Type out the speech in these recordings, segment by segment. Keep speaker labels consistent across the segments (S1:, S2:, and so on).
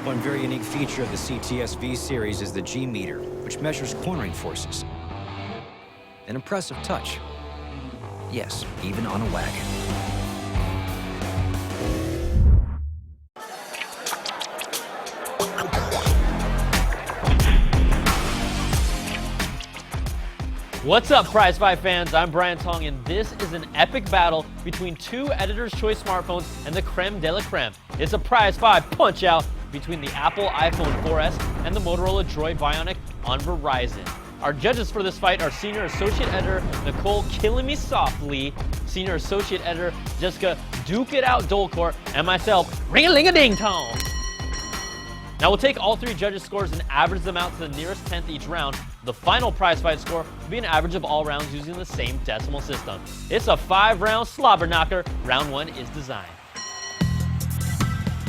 S1: One very unique feature of the CTS-V series is the G-meter, which measures cornering forces. An impressive touch. Yes, even on a wagon.
S2: What's up, Prizefight fans? I'm Brian Tong, and this is an epic battle between two Editor's Choice smartphones and the creme de la creme. It's a Prizefight punch-out between the Apple iPhone 4S and the Motorola Droid Bionic on Verizon. Our judges for this fight are Senior Associate Editor Nicole Killing Me Softly, Senior Associate Editor Jessica Duke It Out Dolcor, and myself, Ring-a-ling-a-ding-tong. Now we'll take all three judges' scores and average them out to the nearest tenth each round. The final Prizefight score will be an average of all rounds using the same decimal system. It's a 5-round slobber knocker. Round 1 is designed.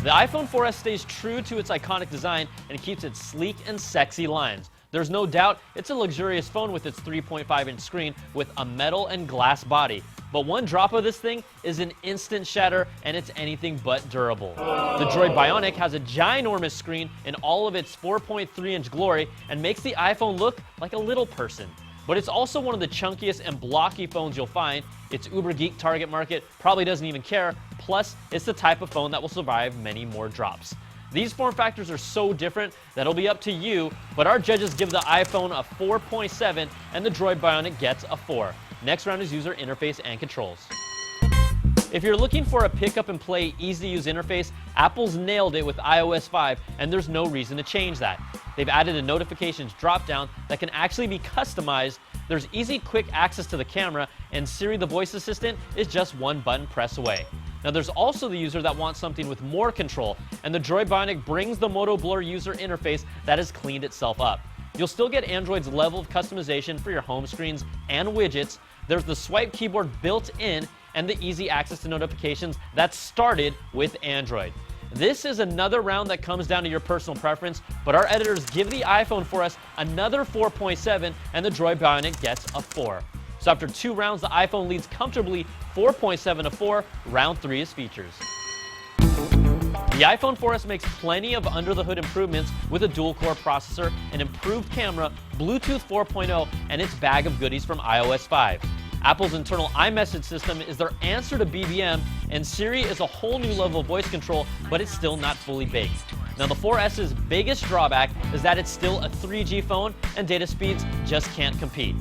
S2: The iPhone 4S stays true to its iconic design and keeps its sleek and sexy lines. There's no doubt it's a luxurious phone with its 3.5-inch screen with a metal and glass body. But one drop of this thing is an instant shatter, and it's anything but durable. The Droid Bionic has a ginormous screen in all of its 4.3-inch glory and makes the iPhone look like a little person. But it's also one of the chunkiest and blocky phones you'll find. Its uber geek target market probably doesn't even care, plus it's the type of phone that will survive many more drops. These form factors are so different that it'll be up to you, but our judges give the iPhone a 4.7 and the Droid Bionic gets a 4. Next round is user interface and controls. If you're looking for a pick-up-and-play, easy-to-use interface, Apple's nailed it with iOS 5, and there's no reason to change that. They've added a notifications drop-down that can actually be customized. There's easy, quick access to the camera, and Siri, the voice assistant, is just one button press away. Now there's also the user that wants something with more control, and the Droid Bionic brings the Moto Blur user interface that has cleaned itself up. You'll still get Android's level of customization for your home screens and widgets. There's the swipe keyboard built in and the easy access to notifications that started with Android. This is another round that comes down to your personal preference, but our editors give the iPhone 4S another 4.7 and the Droid Bionic gets a 4. So after 2 rounds, the iPhone leads comfortably 4.7 to 4. Round 3 is features. The iPhone 4S makes plenty of under-the-hood improvements with a dual-core processor, an improved camera, Bluetooth 4.0, and its bag of goodies from iOS 5. Apple's internal iMessage system is their answer to BBM, and Siri is a whole new level of voice control, but it's still not fully baked. Now the 4S's biggest drawback is that it's still a 3G phone, and data speeds just can't compete.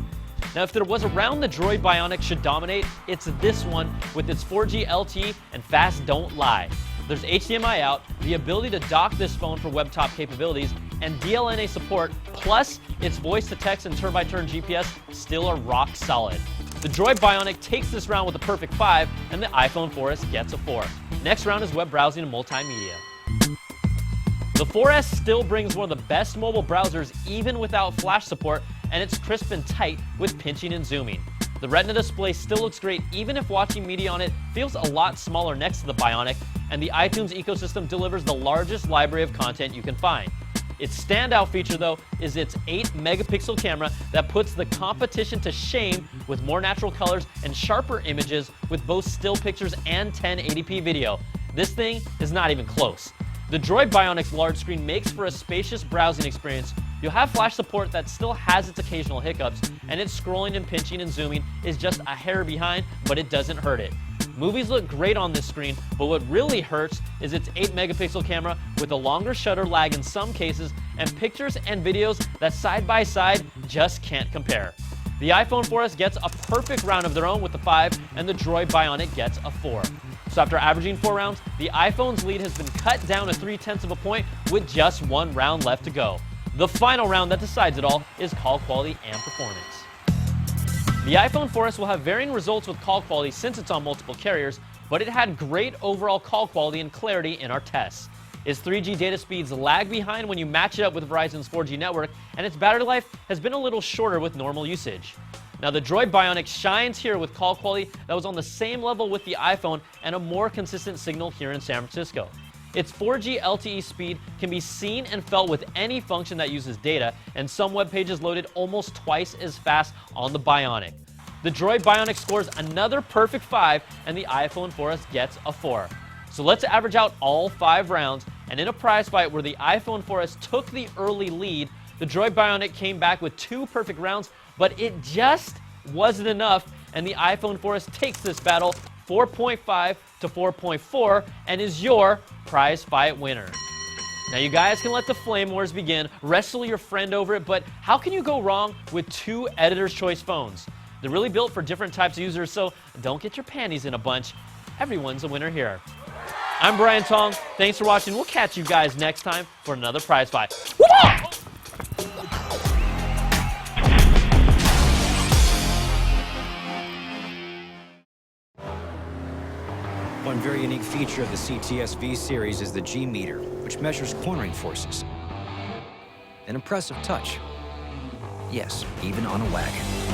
S2: Now, if there was a round the Droid Bionic should dominate, it's this one with its 4G LTE and fast don't lie. There's HDMI out, the ability to dock this phone for web-top capabilities, and DLNA support, plus its voice-to-text and turn-by-turn GPS still are rock solid. The Droid Bionic takes this round with a perfect 5, and the iPhone 4S gets a 4. Next round is web browsing and multimedia. The 4S still brings one of the best mobile browsers even without flash support, and it's crisp and tight with pinching and zooming. The Retina display still looks great even if watching media on it feels a lot smaller next to the Bionic, and the iTunes ecosystem delivers the largest library of content you can find. Its standout feature, though, is its 8-megapixel camera that puts the competition to shame with more natural colors and sharper images with both still pictures and 1080p video. This thing is not even close. The Droid Bionic's large screen makes for a spacious browsing experience. You'll have flash support that still has its occasional hiccups, and its scrolling and pinching and zooming is just a hair behind, but it doesn't hurt it. Movies look great on this screen, but what really hurts is its 8-megapixel camera with a longer shutter lag in some cases, and pictures and videos that side by side just can't compare. The iPhone 4S gets a perfect round of their own with the 5, and the Droid Bionic gets a 4. So after averaging 4 rounds, the iPhone's lead has been cut down to 0.3 of a point with just 1 round left to go. The final round that decides it all is call quality and performance. The iPhone 4S will have varying results with call quality since it's on multiple carriers, but it had great overall call quality and clarity in our tests. Its 3G data speeds lag behind when you match it up with Verizon's 4G network, and its battery life has been a little shorter with normal usage. Now the Droid Bionic shines here with call quality that was on the same level with the iPhone and a more consistent signal here in San Francisco. Its 4G LTE speed can be seen and felt with any function that uses data, and some web pages loaded almost twice as fast on the Bionic. The Droid Bionic scores another perfect 5, and the iPhone 4S gets a 4. So let's average out all 5 rounds. And in a prize fight where the iPhone 4S took the early lead, the Droid Bionic came back with 2 perfect rounds, but it just wasn't enough, and the iPhone 4S takes this battle 4.5 to 4.4 and is your prize fight winner. Now you guys can let the flame wars begin, wrestle your friend over it, but how can you go wrong with 2 editor's choice phones? They're really built for different types of users, so don't get your panties in a bunch. Everyone's a winner here. I'm Brian Tong. Thanks for watching. We'll catch you guys next time for another prize fight.
S1: One very unique feature of the CTS-V series is the G meter, which measures cornering forces. An impressive touch. Yes, even on a wagon.